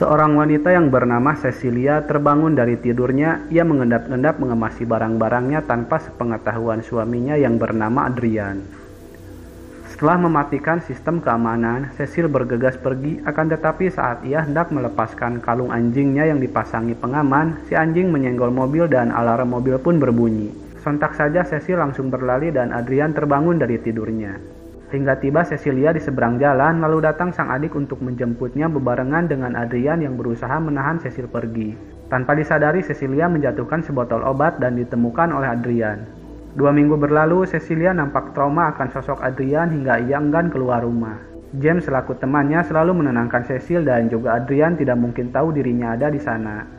Seorang wanita yang bernama Cecilia terbangun dari tidurnya. Ia mengendap-endap mengemasi barang-barangnya tanpa sepengetahuan suaminya yang bernama Adrian. Setelah mematikan sistem keamanan, Cecil bergegas pergi, akan tetapi saat ia hendak melepaskan kalung anjingnya yang dipasangi pengaman, si anjing menyenggol mobil dan alarm mobil pun berbunyi. Sontak saja Cecil langsung berlari dan Adrian terbangun dari tidurnya. Hingga tiba Cecilia di seberang jalan, lalu datang sang adik untuk menjemputnya bebarengan dengan Adrian yang berusaha menahan Cecil pergi. Tanpa disadari, Cecilia menjatuhkan sebotol obat dan ditemukan oleh Adrian. 2 minggu berlalu, Cecilia nampak trauma akan sosok Adrian hingga ia enggan keluar rumah. James selaku temannya selalu menenangkan Cecil dan juga Adrian tidak mungkin tahu dirinya ada di sana.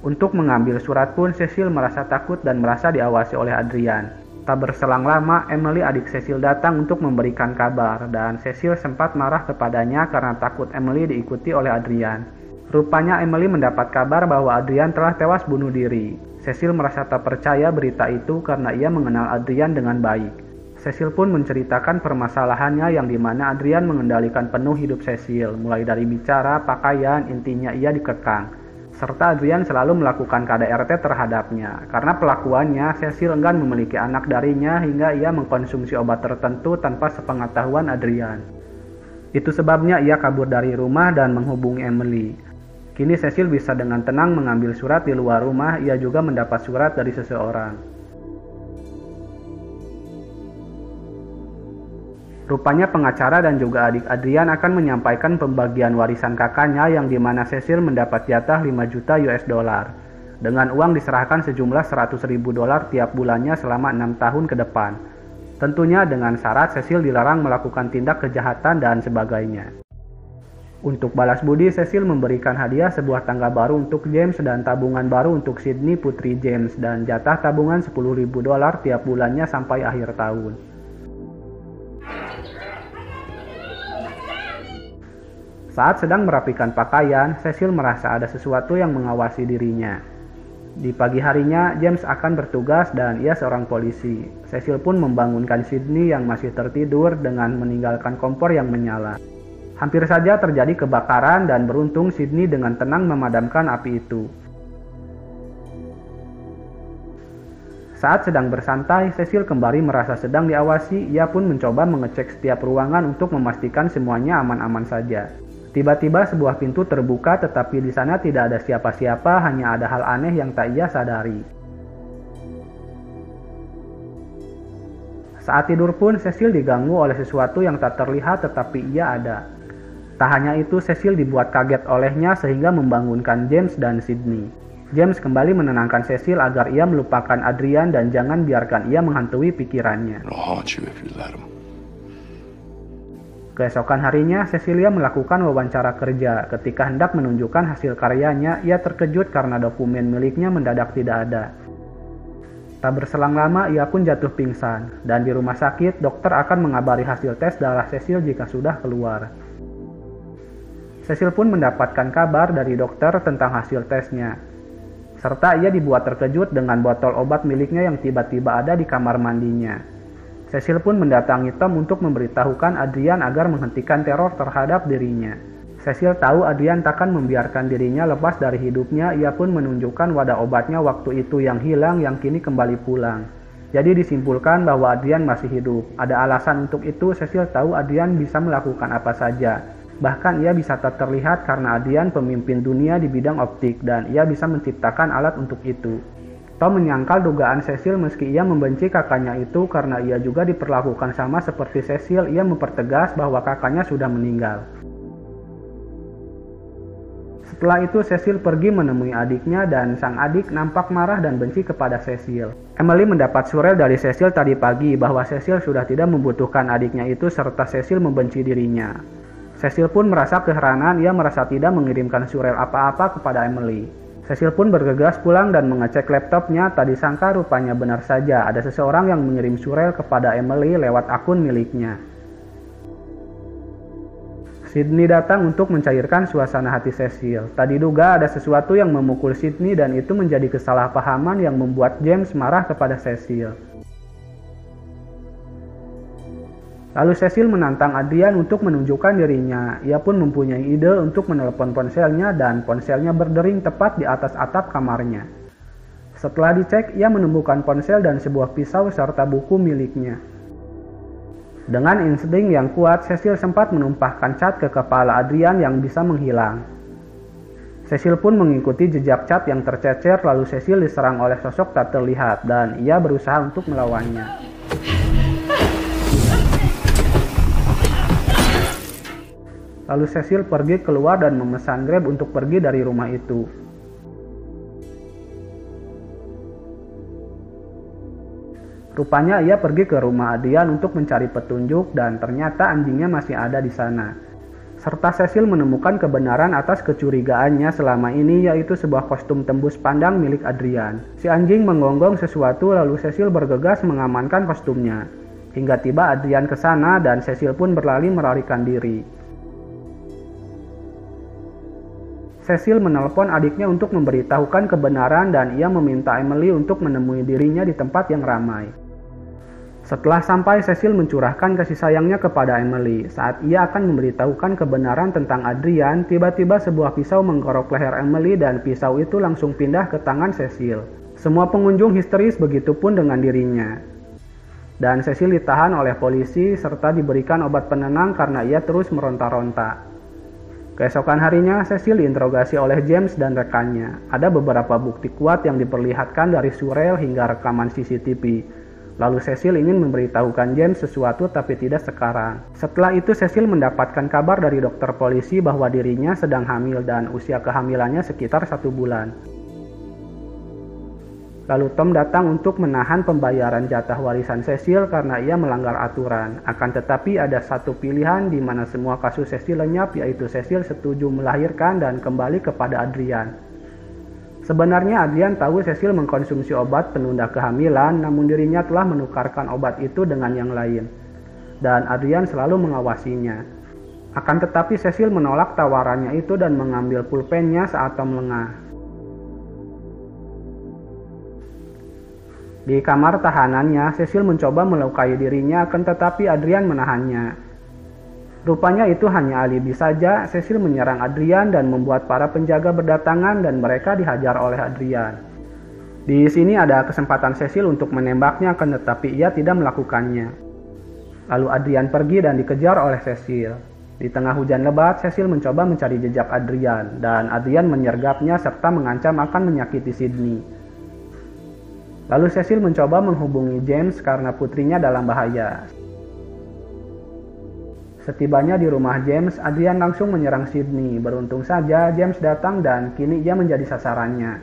Untuk mengambil surat pun Cecil merasa takut dan merasa diawasi oleh Adrian. Tak berselang lama, Emily adik Cecil datang untuk memberikan kabar dan Cecil sempat marah kepadanya karena takut Emily diikuti oleh Adrian. Rupanya Emily mendapat kabar bahwa Adrian telah tewas bunuh diri. Cecil merasa tak percaya berita itu karena ia mengenal Adrian dengan baik. Cecil pun menceritakan permasalahannya yang dimana Adrian mengendalikan penuh hidup Cecil, mulai dari bicara, pakaian, intinya ia dikekang. Serta Adrian selalu melakukan KDRT terhadapnya. Karena pelakuannya, Cecil enggan memiliki anak darinya hingga ia mengkonsumsi obat tertentu tanpa sepengetahuan Adrian. Itu sebabnya ia kabur dari rumah dan menghubungi Emily. Kini Cecil bisa dengan tenang mengambil surat di luar rumah. Ia juga mendapat surat dari seseorang. Rupanya pengacara dan juga adik Adrian akan menyampaikan pembagian warisan kakaknya yang dimana Cecil mendapat jatah 5 juta US dollar. Dengan uang diserahkan sejumlah 100.000 dolar tiap bulannya selama 6 tahun ke depan. Tentunya dengan syarat Cecil dilarang melakukan tindak kejahatan dan sebagainya. Untuk balas budi, Cecil memberikan hadiah sebuah tangga baru untuk James dan tabungan baru untuk Sydney putri James dan jatah tabungan 10.000 dolar tiap bulannya sampai akhir tahun. Saat sedang merapikan pakaian, Cecil merasa ada sesuatu yang mengawasi dirinya. Di pagi harinya, James akan bertugas dan ia seorang polisi. Cecil pun membangunkan Sydney yang masih tertidur dengan meninggalkan kompor yang menyala. Hampir saja terjadi kebakaran dan beruntung Sydney dengan tenang memadamkan api itu. Saat sedang bersantai, Cecil kembali merasa sedang diawasi. Ia pun mencoba mengecek setiap ruangan untuk memastikan semuanya aman-aman saja. Tiba-tiba sebuah pintu terbuka tetapi di sana tidak ada siapa-siapa, hanya ada hal aneh yang tak ia sadari. Saat tidur pun Cecil diganggu oleh sesuatu yang tak terlihat tetapi ia ada. Tak hanya itu, Cecil dibuat kaget olehnya sehingga membangunkan James dan Sydney. James kembali menenangkan Cecil agar ia melupakan Adrian dan jangan biarkan ia menghantui pikirannya. Keesokan harinya, Cecilia melakukan wawancara kerja. Ketika hendak menunjukkan hasil karyanya, ia terkejut karena dokumen miliknya mendadak tidak ada. Tak berselang lama, ia pun jatuh pingsan. Dan di rumah sakit, dokter akan mengabari hasil tes darah Cecil jika sudah keluar. Cecil pun mendapatkan kabar dari dokter tentang hasil tesnya. Serta ia dibuat terkejut dengan botol obat miliknya yang tiba-tiba ada di kamar mandinya. Cecil pun mendatangi Tom untuk memberitahukan Adrian agar menghentikan teror terhadap dirinya. Cecil tahu Adrian takkan membiarkan dirinya lepas dari hidupnya. Ia pun menunjukkan wadah obatnya waktu itu yang hilang yang kini kembali pulang. Jadi disimpulkan bahwa Adrian masih hidup. Ada alasan untuk itu. Cecil tahu Adrian bisa melakukan apa saja. Bahkan ia bisa tak terlihat karena Adrian pemimpin dunia di bidang optik dan ia bisa menciptakan alat untuk itu. Tom menyangkal dugaan Cecil meski ia membenci kakaknya itu karena ia juga diperlakukan sama seperti Cecil. Ia mempertegas bahwa kakaknya sudah meninggal. Setelah itu Cecil pergi menemui adiknya dan sang adik nampak marah dan benci kepada Cecil. Emily mendapat surel dari Cecil tadi pagi bahwa Cecil sudah tidak membutuhkan adiknya itu serta Cecil membenci dirinya. Cecil pun merasa keheranan. Ia merasa tidak mengirimkan surel apa-apa kepada Emily. Cecil pun bergegas pulang dan mengecek laptopnya. Tak disangka rupanya benar saja ada seseorang yang mengirim surel kepada Emily lewat akun miliknya. Sydney datang untuk mencairkan suasana hati Cecil. Tak diduga ada sesuatu yang memukul Sydney dan itu menjadi kesalahpahaman yang membuat James marah kepada Cecil. Lalu Cecil menantang Adrian untuk menunjukkan dirinya. Ia pun mempunyai ide untuk menelepon ponselnya dan ponselnya berdering tepat di atas atap kamarnya. Setelah dicek, ia menemukan ponsel dan sebuah pisau serta buku miliknya. Dengan insting yang kuat, Cecil sempat menumpahkan cat ke kepala Adrian yang bisa menghilang. Cecil pun mengikuti jejak cat yang tercecer, lalu Cecil diserang oleh sosok tak terlihat dan ia berusaha untuk melawannya. Lalu Cecil pergi keluar dan memesan Grab untuk pergi dari rumah itu. Rupanya ia pergi ke rumah Adrian untuk mencari petunjuk dan ternyata anjingnya masih ada di sana. Serta Cecil menemukan kebenaran atas kecurigaannya selama ini, yaitu sebuah kostum tembus pandang milik Adrian. Si anjing menggonggong sesuatu lalu Cecil bergegas mengamankan kostumnya. Hingga tiba Adrian ke sana dan Cecil pun berlari melarikan diri. Cecil menelpon adiknya untuk memberitahukan kebenaran dan ia meminta Emily untuk menemui dirinya di tempat yang ramai. Setelah sampai, Cecil mencurahkan kasih sayangnya kepada Emily. Saat ia akan memberitahukan kebenaran tentang Adrian, tiba-tiba sebuah pisau menggorok leher Emily dan pisau itu langsung pindah ke tangan Cecil. Semua pengunjung histeris, begitupun dengan dirinya. Dan Cecil ditahan oleh polisi serta diberikan obat penenang karena ia terus meronta-ronta. Keesokan harinya, Cecil diinterogasi oleh James dan rekannya. Ada beberapa bukti kuat yang diperlihatkan dari surel hingga rekaman CCTV. Lalu Cecil ingin memberitahukan James sesuatu tapi tidak sekarang. Setelah itu Cecil mendapatkan kabar dari dokter polisi bahwa dirinya sedang hamil dan usia kehamilannya sekitar 1 bulan. Lalu Tom datang untuk menahan pembayaran jatah warisan Cecil karena ia melanggar aturan. Akan tetapi ada satu pilihan di mana semua kasus Cecil lenyap, yaitu Cecil setuju melahirkan dan kembali kepada Adrian. Sebenarnya Adrian tahu Cecil mengkonsumsi obat penunda kehamilan, namun dirinya telah menukarkan obat itu dengan yang lain. Dan Adrian selalu mengawasinya. Akan tetapi Cecil menolak tawarannya itu dan mengambil pulpennya saat Tom lengah. Di kamar tahanannya, Cecil mencoba melukai dirinya, akan tetapi Adrian menahannya. Rupanya itu hanya alibi saja. Cecil menyerang Adrian dan membuat para penjaga berdatangan dan mereka dihajar oleh Adrian. Di sini ada kesempatan Cecil untuk menembaknya, akan tetapi ia tidak melakukannya. Lalu Adrian pergi dan dikejar oleh Cecil. Di tengah hujan lebat, Cecil mencoba mencari jejak Adrian dan Adrian menyergapnya serta mengancam akan menyakiti Sydney. Lalu Cecil mencoba menghubungi James karena putrinya dalam bahaya. Setibanya di rumah James, Adrian langsung menyerang Sydney. Beruntung saja James datang dan kini ia menjadi sasarannya.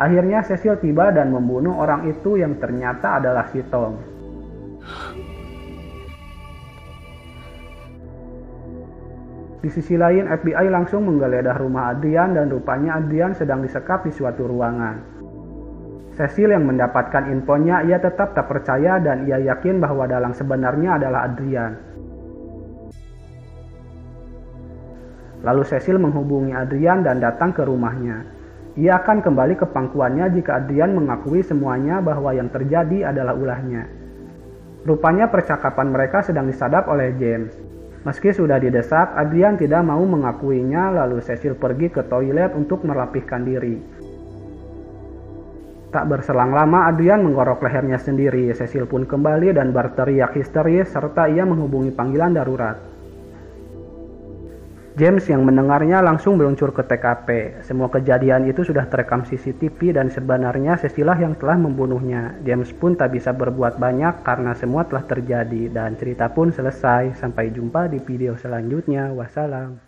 Akhirnya Cecil tiba dan membunuh orang itu yang ternyata adalah si Tom. Di sisi lain, FBI langsung menggeledah rumah Adrian dan rupanya Adrian sedang disekap di suatu ruangan. Cecil yang mendapatkan infonya, ia tetap tak percaya dan ia yakin bahwa dalang sebenarnya adalah Adrian. Lalu Cecil menghubungi Adrian dan datang ke rumahnya. Ia akan kembali ke pangkuannya jika Adrian mengakui semuanya bahwa yang terjadi adalah ulahnya. Rupanya percakapan mereka sedang disadap oleh James. Meski sudah didesak, Adrian tidak mau mengakuinya, lalu Cecil pergi ke toilet untuk merapihkan diri. Tak berselang lama, Adrian menggorok lehernya sendiri. Cecil pun kembali dan berteriak histeris serta ia menghubungi panggilan darurat. James yang mendengarnya langsung meluncur ke TKP. Semua kejadian itu sudah terekam CCTV dan sebenarnya Cecil yang telah membunuhnya. James pun tak bisa berbuat banyak karena semua telah terjadi dan cerita pun selesai. Sampai jumpa di video selanjutnya. Wassalam.